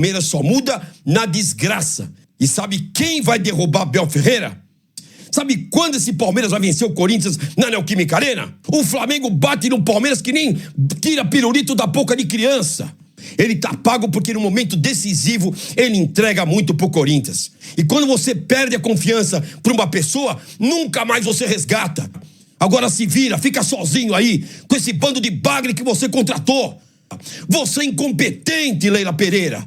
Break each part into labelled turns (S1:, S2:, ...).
S1: Palmeiras só muda na desgraça. E sabe quem vai derrubar Abel Ferreira? Sabe quando esse Palmeiras vai vencer o Corinthians na Neoquímica Arena? O Flamengo bate no Palmeiras que nem tira pirulito da boca de criança. Ele tá pago porque no momento decisivo ele entrega muito pro Corinthians. E quando você perde a confiança pra uma pessoa, nunca mais você resgata. Agora se vira, fica sozinho aí, com esse bando de bagre que você contratou. Você é incompetente, Leila Pereira.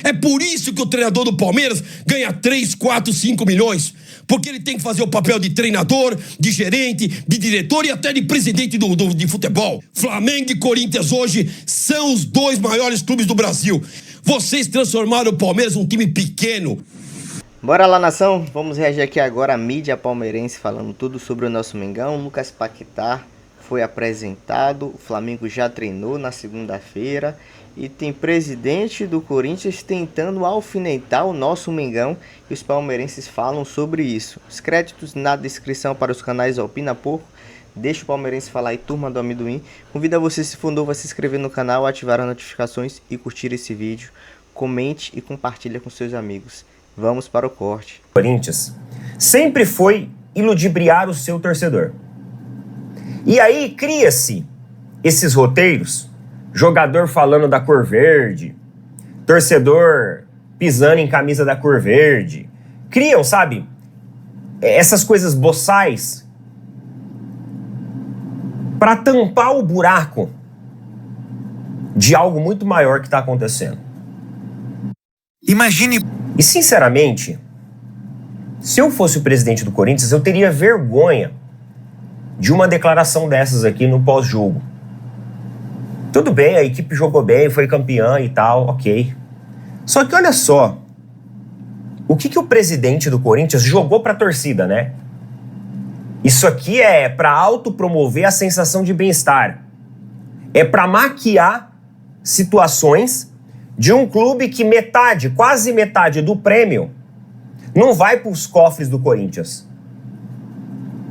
S1: É por isso que o treinador do Palmeiras ganha 3, 4, 5 milhões. Porque ele tem que fazer o papel de treinador, de gerente, de diretor e até de presidente de futebol. Flamengo e Corinthians hoje são os 2 maiores clubes do Brasil. Vocês transformaram o Palmeiras num time pequeno.
S2: Bora lá, nação. Vamos reagir aqui agora à mídia palmeirense falando tudo sobre o nosso Mengão. Lucas Paquetá foi apresentado, o Flamengo já treinou na segunda-feira e tem presidente do Corinthians tentando alfinetar o nosso Mengão e os palmeirenses falam sobre isso. Os créditos na descrição para os canais Opina Pouco. Deixa o palmeirense falar aí, turma do Amendoim. Convido você, se for novo, a se inscrever no canal, ativar as notificações e curtir esse vídeo. Comente e compartilha com seus amigos. Vamos para o corte.
S3: Corinthians sempre foi iludibriar o seu torcedor. E aí cria-se esses roteiros, jogador falando da cor verde, torcedor pisando em camisa da cor verde. Criam, sabe, essas coisas boçais para tampar o buraco de algo muito maior que está acontecendo.
S4: Imagine...
S3: E sinceramente, se eu fosse o presidente do Corinthians, eu teria vergonha de uma declaração dessas aqui no pós-jogo. Tudo bem, a equipe jogou bem, foi campeã e tal, ok. Só que olha só, o que o presidente do Corinthians jogou pra torcida, né? Isso aqui é pra autopromover a sensação de bem-estar. É pra maquiar situações de um clube que metade, quase metade do prêmio não vai pros cofres do Corinthians.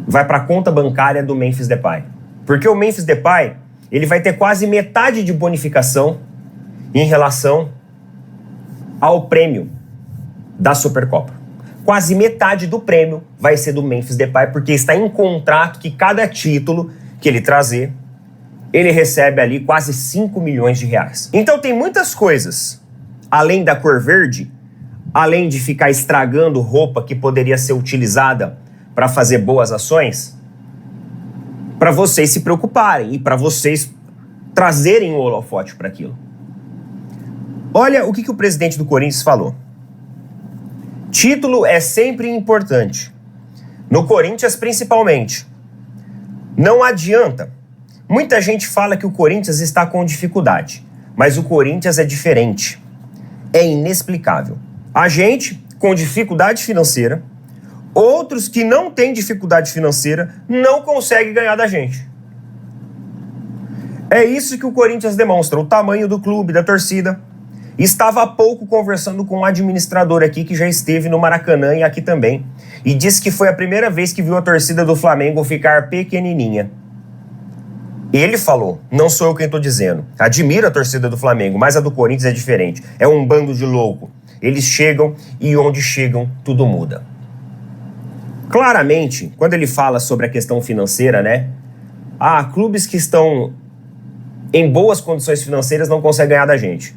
S3: Vai para a conta bancária do Memphis Depay. Porque o Memphis Depay, ele vai ter quase metade de bonificação em relação ao prêmio da Supercopa. Quase metade do prêmio vai ser do Memphis Depay, porque está em contrato que cada título que ele trazer, ele recebe ali quase 5 milhões de reais. Então tem muitas coisas, além da cor verde, além de ficar estragando roupa que poderia ser utilizada para fazer boas ações, para vocês se preocuparem e para vocês trazerem o holofote para aquilo. Olha o que o presidente do Corinthians falou. Título é sempre importante. No Corinthians, principalmente. Não adianta. Muita gente fala que o Corinthians está com dificuldade, mas o Corinthians é diferente. É inexplicável. A gente, com dificuldade financeira, outros que não têm dificuldade financeira não conseguem ganhar da gente. É isso que o Corinthians demonstra, o tamanho do clube, da torcida. Estava há pouco conversando com um administrador aqui que já esteve no Maracanã e aqui também, e disse que foi a primeira vez que viu a torcida do Flamengo ficar pequenininha. Ele falou, não sou eu quem estou dizendo, admiro a torcida do Flamengo, mas a do Corinthians é diferente, é um bando de louco. Eles chegam e onde chegam tudo muda. Claramente, quando ele fala sobre a questão financeira, né? Clubes que estão em boas condições financeiras não conseguem ganhar da gente.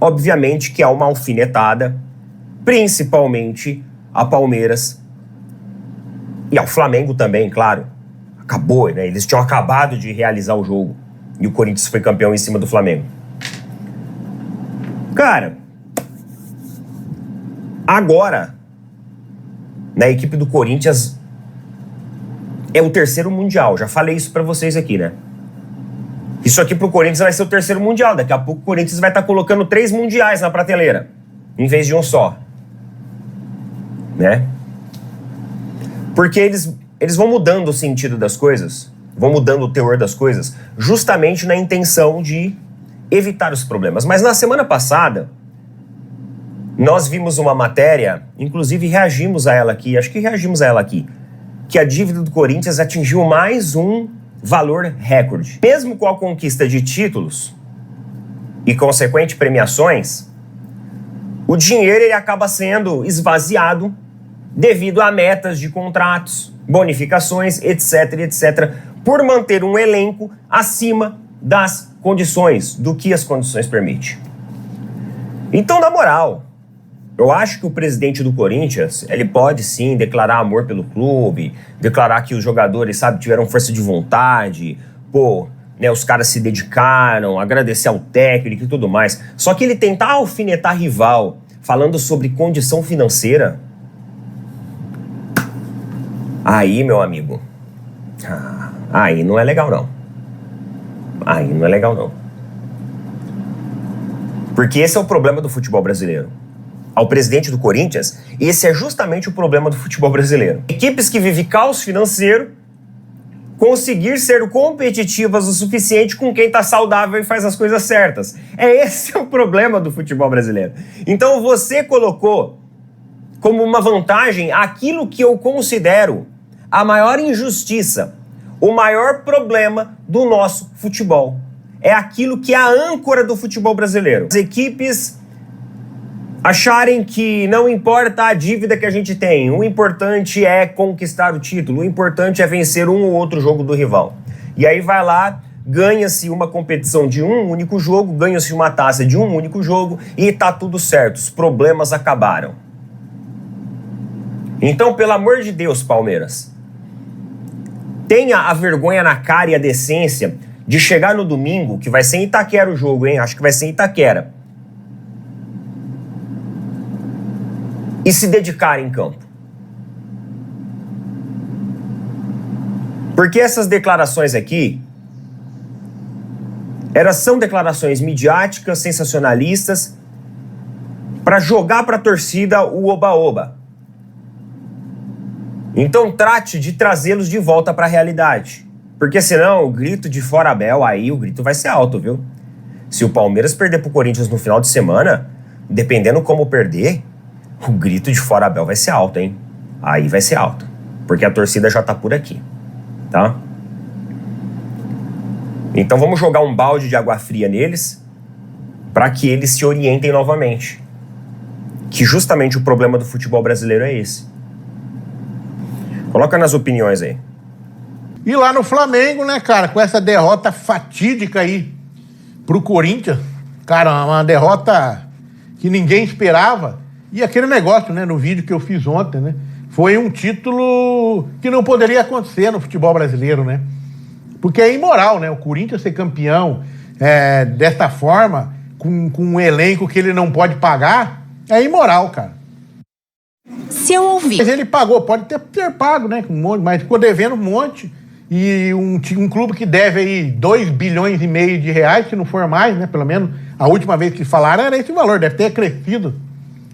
S3: Obviamente que há uma alfinetada, principalmente a Palmeiras e ao Flamengo também, claro. Acabou, né? Eles tinham acabado de realizar o jogo e o Corinthians foi campeão em cima do Flamengo. Cara, agora, na equipe do Corinthians, é o 3º Mundial. Já falei isso pra vocês aqui, né? Isso aqui pro Corinthians vai ser o 3º Mundial. Daqui a pouco o Corinthians vai estar colocando 3 mundiais na prateleira, em vez de um só. Né? Porque eles vão mudando o sentido das coisas, vão mudando o teor das coisas, justamente na intenção de evitar os problemas. Mas na semana passada, nós vimos uma matéria, inclusive reagimos a ela aqui, acho que reagimos a ela aqui, que a dívida do Corinthians atingiu mais um valor recorde. Mesmo com a conquista de títulos e consequente premiações, o dinheiro ele acaba sendo esvaziado devido a metas de contratos, bonificações, etc, etc, por manter um elenco acima das condições, do que as condições permitem. Então, na moral, eu acho que o presidente do Corinthians, ele pode sim declarar amor pelo clube, declarar que os jogadores, sabe, tiveram força de vontade, né, os caras se dedicaram, agradecer ao técnico e tudo mais. Só que ele tentar alfinetar rival falando sobre condição financeira, aí, meu amigo, aí não é legal não. Aí não é legal não. Porque esse é o problema do futebol brasileiro. Ao presidente do Corinthians, esse é justamente o problema do futebol brasileiro. Equipes que vivem caos financeiro conseguir ser competitivas o suficiente com quem tá saudável e faz as coisas certas. Esse é o problema do futebol brasileiro. Então você colocou como uma vantagem aquilo que eu considero a maior injustiça, o maior problema do nosso futebol. É aquilo que é a âncora do futebol brasileiro. As equipes acharem que não importa a dívida que a gente tem, o importante é conquistar o título, o importante é vencer um ou outro jogo do rival. E aí vai lá, ganha-se uma competição de um único jogo, ganha-se uma taça de um único jogo e tá tudo certo, os problemas acabaram. Então, pelo amor de Deus, Palmeiras, tenha a vergonha na cara e a decência de chegar no domingo, que vai ser em Itaquera o jogo, hein? Acho que vai ser em Itaquera. E se dedicar em campo. Porque essas declarações aqui, elas são declarações midiáticas, sensacionalistas, para jogar para a torcida o oba-oba. Então trate de trazê-los de volta para a realidade. Porque senão o grito de fora Abel, aí o grito vai ser alto, viu? Se o Palmeiras perder pro Corinthians no final de semana, dependendo como perder, o grito de fora Abel vai ser alto, hein? Aí vai ser alto. Porque a torcida já tá por aqui, tá? Então vamos jogar um balde de água fria neles para que eles se orientem novamente. Que justamente o problema do futebol brasileiro é esse. Coloca nas opiniões aí.
S4: E lá no Flamengo, né, cara, com essa derrota fatídica aí pro Corinthians, cara, uma derrota que ninguém esperava. E aquele negócio, né, no vídeo que eu fiz ontem, né, foi um título que não poderia acontecer no futebol brasileiro, né? Porque é imoral, né, o Corinthians ser campeão dessa forma, com um elenco que ele não pode pagar, é imoral, cara.
S5: Se eu ouvir.
S4: Mas ele pagou, pode ter pago, né, um monte, mas ficou devendo um monte. E um clube que deve aí 2 bilhões e meio de reais, se não for mais, né, pelo menos a última vez que falaram era esse valor, deve ter crescido.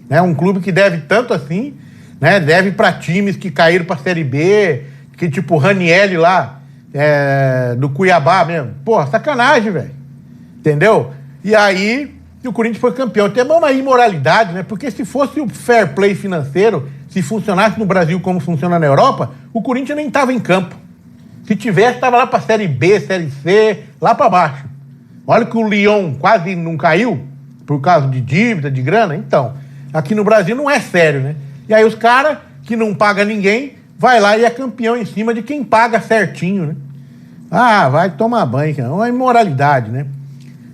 S4: Né, um clube que deve tanto assim, né, deve para times que caíram para a Série B, que tipo o Ranieri lá, do Cuiabá mesmo. Pô, sacanagem, velho. Entendeu? E aí, o Corinthians foi campeão. Tem uma imoralidade, né? Porque se fosse o fair play financeiro, se funcionasse no Brasil como funciona na Europa, o Corinthians nem estava em campo. Se tivesse, estava lá para Série B, Série C, lá para baixo. Olha que o Lyon quase não caiu por causa de dívida, de grana. Então, aqui no Brasil não é sério, né? E aí os caras que não pagam ninguém, vai lá e é campeão em cima de quem paga certinho, né? Ah, vai tomar banho, é uma imoralidade, né?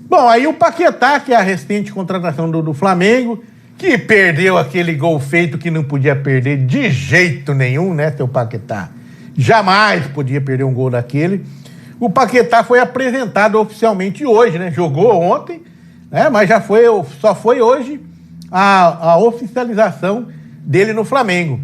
S4: Bom, aí o Paquetá, que é a recente contratação do Flamengo, que perdeu aquele gol feito que não podia perder de jeito nenhum, né, seu Paquetá? Jamais podia perder um gol daquele. O Paquetá foi apresentado oficialmente hoje, né? Jogou ontem, né? Mas só foi hoje a oficialização dele no Flamengo.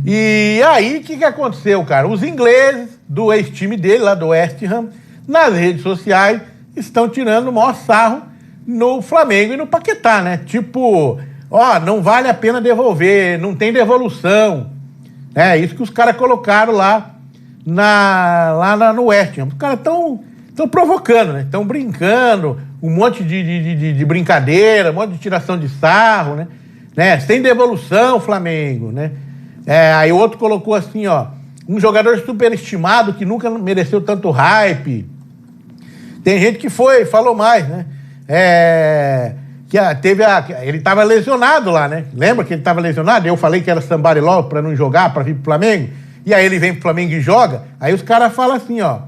S4: E aí, o que aconteceu, cara? Os ingleses do ex-time dele, lá do West Ham, nas redes sociais, estão tirando o maior sarro no Flamengo e no Paquetá, né? Tipo, ó, não vale a pena devolver, não tem devolução. É isso que os caras colocaram lá no West Ham. Os caras estão provocando, né? Estão brincando, um monte de brincadeira, um monte de tiração de sarro, né? Sem devolução, Flamengo, né? Aí o outro colocou assim, ó, um jogador superestimado que nunca mereceu tanto hype. Tem gente que falou mais, né? ele estava lesionado lá, né? Lembra que ele estava lesionado? Eu falei que era somebody love para não jogar, para vir pro Flamengo. E aí ele vem pro Flamengo e joga. Aí os caras falam assim, ó.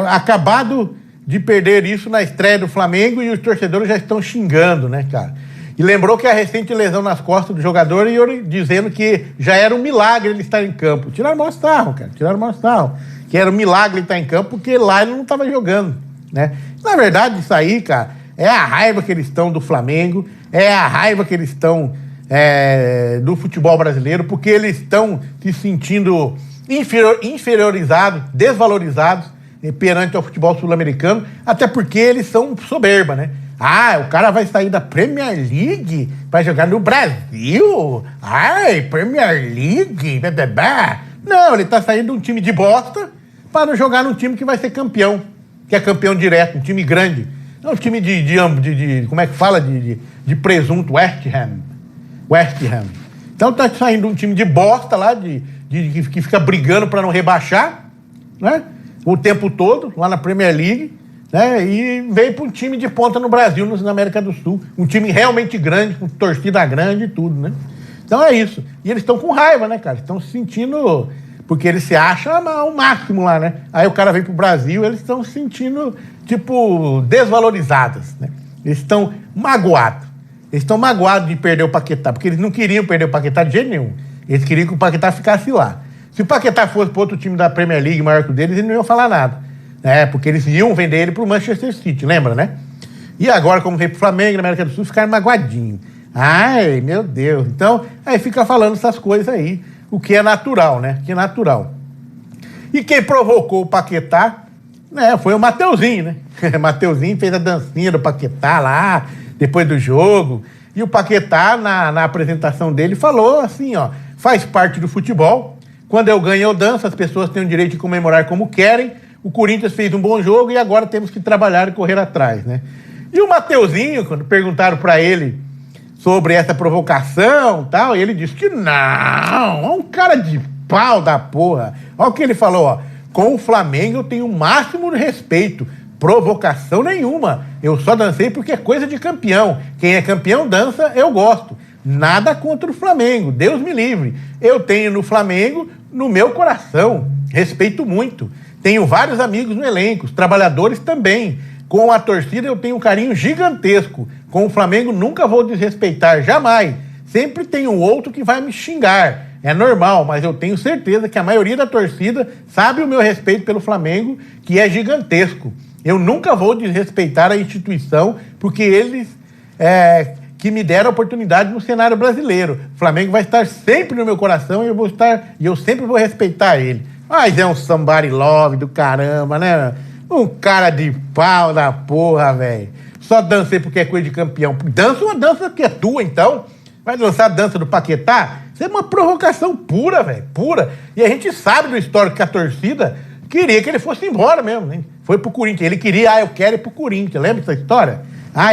S4: Acabado de perder isso na estreia do Flamengo e os torcedores já estão xingando, né, cara? E lembrou que a recente lesão nas costas do jogador e ele dizendo que já era um milagre ele estar em campo. Tiraram o maior sarro, cara. Tiraram o maior sarro. Que era um milagre ele estar em campo porque lá ele não estava jogando, né? Na verdade, isso aí, cara, é a raiva que eles estão do Flamengo, é a raiva que eles estão do futebol brasileiro, porque eles estão se sentindo inferiorizados, desvalorizados perante ao futebol sul-americano, até porque eles são soberba, né? O cara vai sair da Premier League, vai jogar no Brasil. Premier League, blá. Não, ele tá saindo de um time de bosta para jogar num time que vai ser campeão, que é campeão direto, um time grande. Não um time de como é que fala? De presunto, West Ham. Então tá saindo de um time de bosta lá, que fica brigando para não rebaixar, né? O tempo todo, lá na Premier League, né? E veio para um time de ponta no Brasil, na América do Sul. Um time realmente grande, com torcida grande e tudo, né? Então é isso. E eles estão com raiva, né, cara? Estão se sentindo... Porque eles se acham o máximo lá, né? Aí o cara vem pro Brasil, eles estão se sentindo, tipo, desvalorizados, né? Eles estão magoados. Eles estão magoados de perder o Paquetá, porque eles não queriam perder o Paquetá de jeito nenhum. Eles queriam que o Paquetá ficasse lá. Se o Paquetá fosse para outro time da Premier League maior que o deles, eles não iam falar nada. Porque eles iam vender ele pro Manchester City, lembra, né? E agora, como veio pro Flamengo, na América do Sul, ficaram magoadinhos. Ai, meu Deus. Então, aí fica falando essas coisas aí, o que é natural, né? Que é natural. E quem provocou o Paquetá, foi o Mateuzinho, né? Mateuzinho fez a dancinha do Paquetá lá, depois do jogo. E o Paquetá, na apresentação dele, falou assim, ó, faz parte do futebol. Quando eu ganho, eu danço, as pessoas têm o direito de comemorar como querem. O Corinthians fez um bom jogo e agora temos que trabalhar e correr atrás, né? E o Mateuzinho, quando perguntaram para ele sobre essa provocação e tal, ele disse que não, é um cara de pau da porra. Olha o que ele falou, ó. Com o Flamengo eu tenho o máximo de respeito. Provocação nenhuma. Eu só dancei porque é coisa de campeão. Quem é campeão dança, eu gosto. Nada contra o Flamengo, Deus me livre. Eu tenho no Flamengo, no meu coração, respeito muito. Tenho vários amigos no elenco, os trabalhadores também. Com a torcida eu tenho um carinho gigantesco. Com o Flamengo nunca vou desrespeitar, jamais. Sempre tem um outro que vai me xingar. É normal, mas eu tenho certeza que a maioria da torcida sabe o meu respeito pelo Flamengo, que é gigantesco. Eu nunca vou desrespeitar a instituição, porque eles que me deram a oportunidade no cenário brasileiro. O Flamengo vai estar sempre no meu coração e eu sempre vou respeitar ele. Mas é um somebody love do caramba, né? Um cara de pau da porra, velho. Só dancei porque é coisa de campeão. Dança uma dança que é tua, então. Vai dançar a dança do Paquetá? Isso é uma provocação pura, velho. Pura. E a gente sabe do histórico que a torcida queria que ele fosse embora mesmo, né? Foi pro Corinthians. Ele queria, eu quero ir pro Corinthians. Lembra dessa história?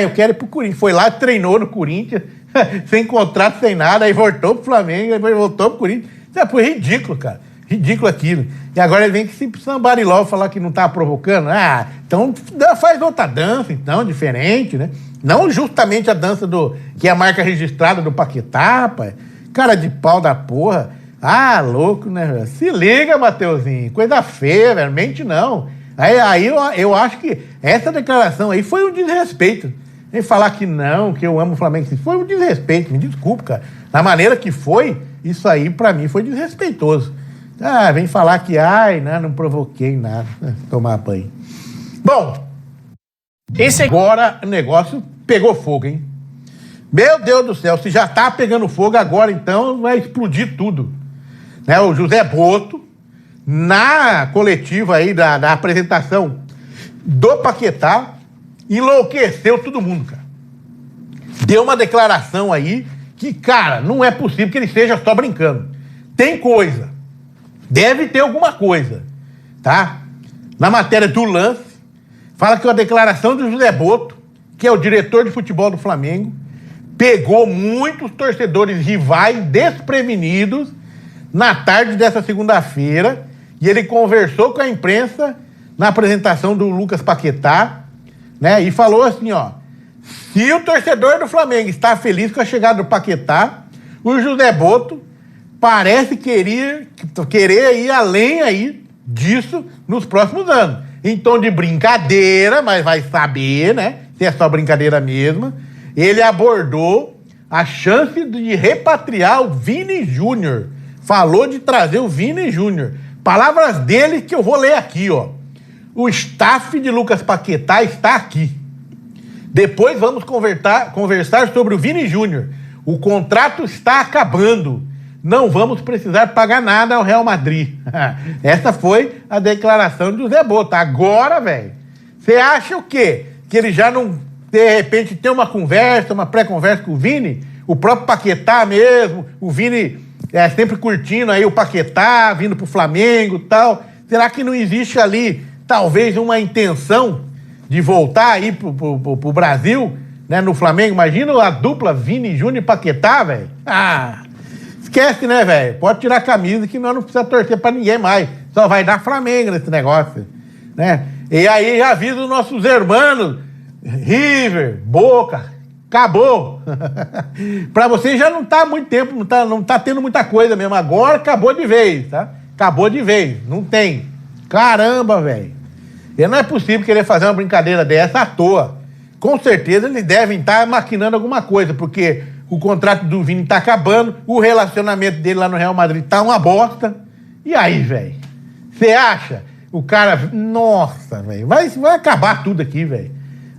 S4: Eu quero ir pro Corinthians. Foi lá, treinou no Corinthians, sem contrato, sem nada, aí voltou pro Flamengo, aí voltou pro Corinthians. Isso foi ridículo, cara. Ridículo aquilo. E agora ele vem que se somebody love falar que não tá provocando. Então faz outra dança, então, diferente, né? Não justamente a dança que é a marca registrada do Paquetá, rapaz. Cara de pau da porra. Louco, né? Se liga, Mateuzinho. Coisa feia, velho. Mente não. Aí eu acho que essa declaração aí foi um desrespeito. Nem falar que não, que eu amo o Flamengo. Foi um desrespeito, me desculpa, cara. Da maneira que foi, isso aí pra mim foi desrespeitoso. Vem falar que, não provoquei nada. Tomar banho. Bom, agora o negócio pegou fogo, hein? Meu Deus do céu, se já tá pegando fogo agora, então vai explodir tudo. Né? O José Boto, na coletiva aí da apresentação do Paquetá, enlouqueceu todo mundo, cara. Deu uma declaração aí que, cara, não é possível que ele esteja só brincando. Tem coisa. Deve ter alguma coisa, tá? Na matéria do Lance, fala que a declaração do José Boto, que é o diretor de futebol do Flamengo, pegou muitos torcedores rivais desprevenidos na tarde dessa segunda-feira, e ele conversou com a imprensa na apresentação do Lucas Paquetá, né? E falou assim, ó, Se o torcedor do Flamengo está feliz com a chegada do Paquetá, o José Boto parece querer ir além aí disso nos próximos anos. Em tom de brincadeira, mas vai saber, né? Se é só brincadeira mesmo. Ele abordou a chance de repatriar o Vini Júnior. Falou de trazer o Vini Júnior. Palavras dele que eu vou ler aqui, ó. O staff de Lucas Paquetá está aqui. Depois vamos conversar sobre o Vini Júnior. O contrato está acabando. Não vamos precisar pagar nada ao Real Madrid. Essa foi a declaração de José Boto. Agora, velho, você acha o quê? Que ele já não, de repente, tem uma conversa, uma pré-conversa com o Vini? O próprio Paquetá mesmo, o Vini sempre curtindo aí o Paquetá, vindo pro Flamengo e tal. Será que não existe ali, talvez, uma intenção de voltar aí pro Brasil, né, no Flamengo? Imagina a dupla Vini Júnior e Paquetá, velho. Esquece, né, velho? Pode tirar a camisa que nós não precisamos torcer pra ninguém mais. Só vai dar Flamengo nesse negócio, né? E aí já aviso os nossos irmãos, River, Boca, acabou. Pra vocês já não tá há muito tempo, não tá tendo muita coisa mesmo. Agora acabou de vez, tá? Acabou de vez, não tem. Caramba, velho. E não é possível querer fazer uma brincadeira dessa à toa. Com certeza eles devem estar maquinando alguma coisa, porque o contrato do Vini tá acabando, o relacionamento dele lá no Real Madrid tá uma bosta. E aí, velho? Você acha? O cara... Nossa, velho. Vai acabar tudo aqui, velho.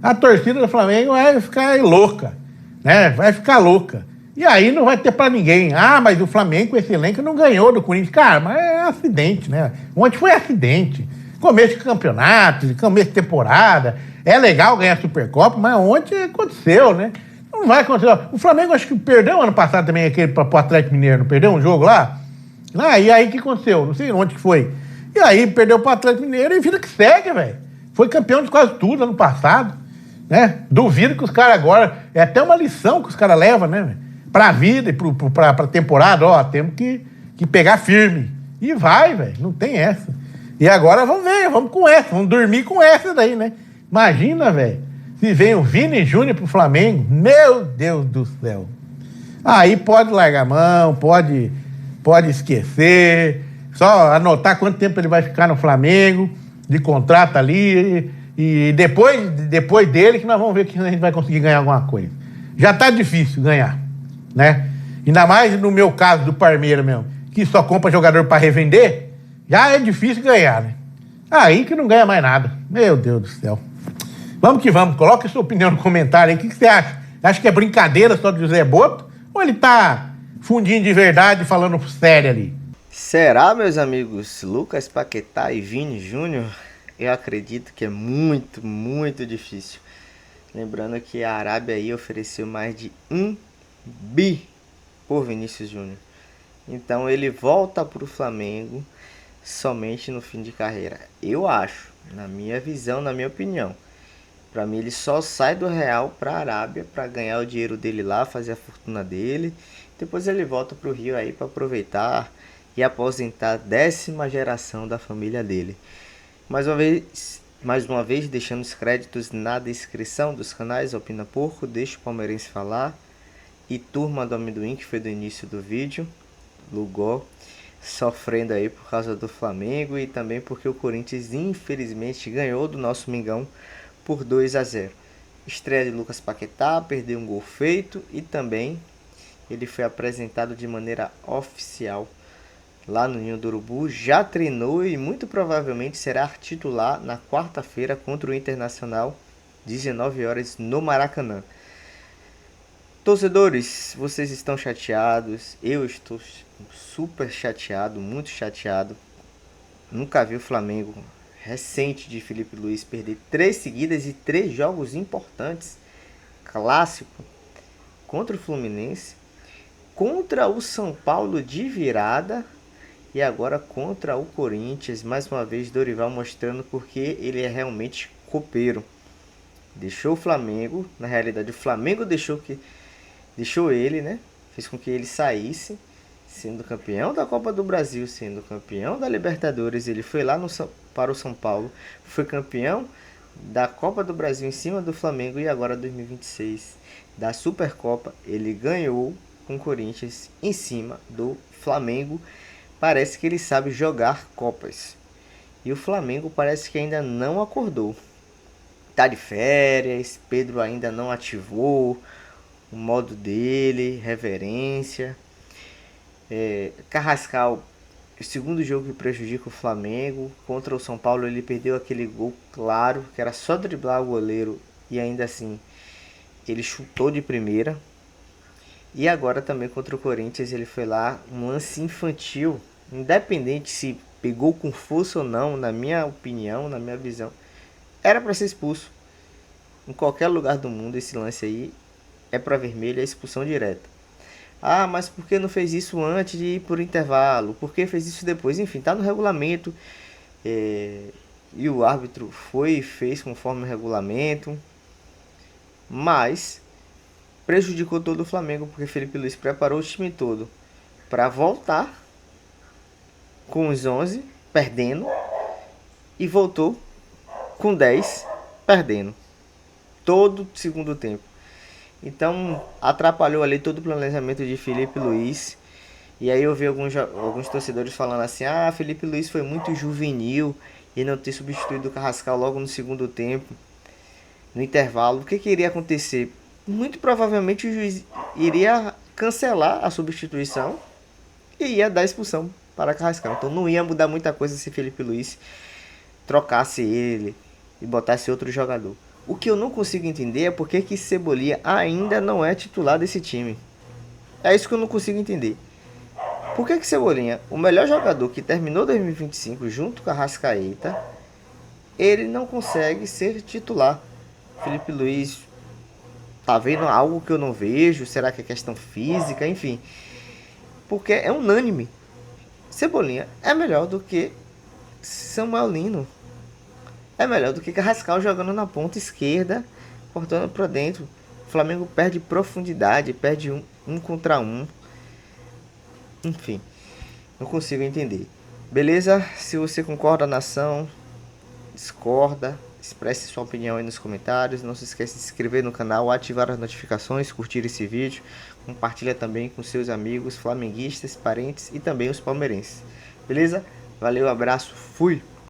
S4: A torcida do Flamengo vai ficar louca, né? Vai ficar louca. E aí não vai ter pra ninguém. Mas o Flamengo com esse elenco não ganhou do Corinthians. Cara, mas é acidente, né? Ontem foi acidente. Começo de campeonato, começo de temporada. É legal ganhar a Supercopa, mas ontem aconteceu, né? Não vai acontecer. O Flamengo acho que perdeu ano passado também aquele pro Atlético Mineiro, não perdeu um jogo lá? E aí o que aconteceu? Não sei onde que foi. E aí perdeu pro Atlético Mineiro e vida que segue, velho. Foi campeão de quase tudo ano passado, né? Duvido que os caras agora... É até uma lição que os caras levam, né, velho? Pra vida e pra temporada, ó, temos que pegar firme. E vai, velho, não tem essa. E agora vamos ver, vamos com essa, vamos dormir com essa daí, né? Imagina, velho, se vem o Vini Júnior pro Flamengo, meu Deus do céu. Aí pode largar a mão, pode esquecer, só anotar quanto tempo ele vai ficar no Flamengo, de contrato ali, e depois dele que nós vamos ver que a gente vai conseguir ganhar alguma coisa. Já tá difícil ganhar, né? Ainda mais no meu caso do Parmeira mesmo, que só compra jogador para revender, já é difícil ganhar, né? Aí que não ganha mais nada. Meu Deus do céu. Vamos que vamos. Coloca a sua opinião no comentário aí. O que você acha? Acha que é brincadeira só do José Boto? Ou ele tá fundinho de verdade, falando sério ali?
S2: Será, meus amigos? Lucas Paquetá e Vini Júnior? Eu acredito que é muito, muito difícil. Lembrando que a Arábia aí ofereceu mais de 1 bi por Vinícius Júnior. Então ele volta para o Flamengo somente no fim de carreira. Eu acho, na minha visão, na minha opinião. Para mim ele só sai do Real para a Arábia para ganhar o dinheiro dele lá, fazer a fortuna dele. Depois ele volta para o Rio aí para aproveitar e aposentar a 10ª geração da família dele. Mais uma vez, deixando os créditos na descrição dos canais Opina Porco, Deixa o Palmeirense Falar e Turma do Amendoim, que foi do início do vídeo, Lugó, sofrendo aí por causa do Flamengo e também porque o Corinthians infelizmente ganhou do nosso Mengão por 2-0. Estreia de Lucas Paquetá, perdeu um gol feito e também ele foi apresentado de maneira oficial lá no Ninho do Urubu, já treinou e muito provavelmente será titular na quarta-feira contra o Internacional, 19 horas no Maracanã. Torcedores, vocês estão chateados? Eu estou super chateado, muito chateado. Nunca vi o Flamengo recente de Felipe Luiz perder 3 seguidas e 3 jogos importantes. Clássico contra o Fluminense, contra o São Paulo de virada e agora contra o Corinthians. Mais uma vez Dorival mostrando porque ele é realmente copeiro. Deixou o Flamengo, na realidade o Flamengo deixou ele, né? Fez com que ele saísse, sendo campeão da Copa do Brasil, sendo campeão da Libertadores. Ele foi lá para o São Paulo, foi campeão da Copa do Brasil em cima do Flamengo e agora 2026 da Supercopa, ele ganhou com o Corinthians em cima do Flamengo. Parece que ele sabe jogar Copas. E o Flamengo parece que ainda não acordou. Tá de férias, Pedro ainda não ativou o modo dele, reverência. Carrascal, o segundo jogo que prejudica o Flamengo. Contra o São Paulo ele perdeu aquele gol claro, que era só driblar o goleiro e ainda assim ele chutou de primeira. E agora também contra o Corinthians ele foi lá, um lance infantil, independente se pegou com força ou não, na minha opinião, na minha visão, era para ser expulso. Em qualquer lugar do mundo esse lance aí é para vermelho, é expulsão direta. Ah, mas por que não fez isso antes de ir por intervalo? Por que fez isso depois? Enfim, tá no regulamento. E o árbitro foi e fez conforme o regulamento. Mas prejudicou todo o Flamengo, porque Felipe Luiz preparou o time todo para voltar com os 11 perdendo e voltou com 10 perdendo todo o segundo tempo. Então atrapalhou ali todo o planejamento de Felipe Luiz. E aí eu vi alguns torcedores falando assim: ah, Felipe Luiz foi muito juvenil e não ter substituído o Carrascal logo no segundo tempo, no intervalo. O que iria acontecer? Muito provavelmente o juiz iria cancelar a substituição e ia dar expulsão para Carrascal. Então não ia mudar muita coisa se Felipe Luiz trocasse ele e botasse outro jogador. O que eu não consigo entender é por que Cebolinha ainda não é titular desse time. É isso que eu não consigo entender. Por que Cebolinha, o melhor jogador que terminou 2025 junto com a Arrascaeta, ele não consegue ser titular? Felipe Luiz tá vendo algo que eu não vejo? Será que é questão física? Enfim. Porque é unânime. Cebolinha é melhor do que Samuel Lino. É melhor do que Carrascal jogando na ponta esquerda, cortando para dentro. O Flamengo perde profundidade, perde um contra um. Enfim, não consigo entender. Beleza? Se você concorda, nação, discorda, expresse sua opinião aí nos comentários. Não se esqueça de se inscrever no canal, ativar as notificações, curtir esse vídeo. Compartilha também com seus amigos flamenguistas, parentes e também os palmeirenses. Beleza? Valeu, abraço, fui!